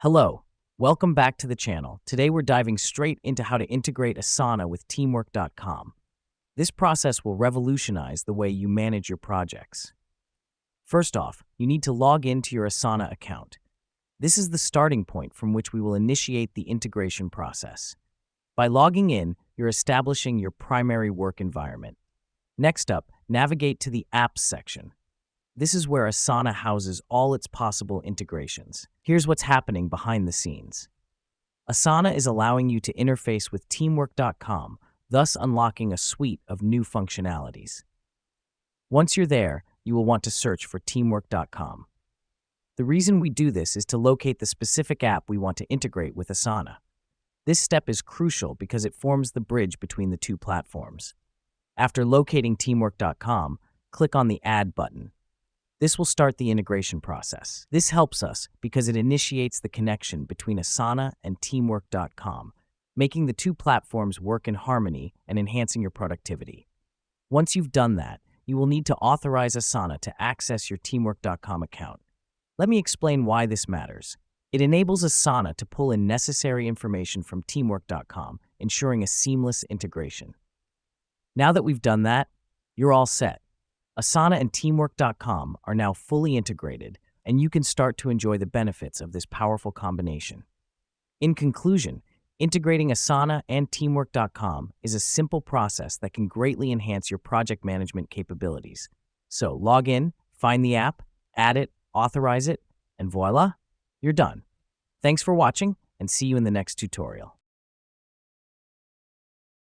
Hello, welcome back to the channel. Today we're diving straight into how to integrate Asana with teamwork.com. This process will revolutionize the way you manage your projects. First off, you need to log into your Asana account. This is the starting point from which we will initiate the integration process. By logging in, you're establishing your primary work environment. Next up, navigate to the Apps section. This is where Asana houses all its possible integrations. Here's what's happening behind the scenes. Asana is allowing you to interface with teamwork.com, thus unlocking a suite of new functionalities. Once you're there, you will want to search for teamwork.com. The reason we do this is to locate the specific app we want to integrate with Asana. This step is crucial because it forms the bridge between the two platforms. After locating teamwork.com, click on the Add button. This will start the integration process. This helps us because it initiates the connection between Asana and teamwork.com, making the two platforms work in harmony and enhancing your productivity. Once you've done that, you will need to authorize Asana to access your teamwork.com account. Let me explain why this matters. It enables Asana to pull in necessary information from teamwork.com, ensuring a seamless integration. Now that we've done that, you're all set. Asana and teamwork.com are now fully integrated, and you can start to enjoy the benefits of this powerful combination. In conclusion, integrating Asana and teamwork.com is a simple process that can greatly enhance your project management capabilities. So log in, find the app, add it, authorize it, and voila, you're done. Thanks for watching, and see you in the next tutorial.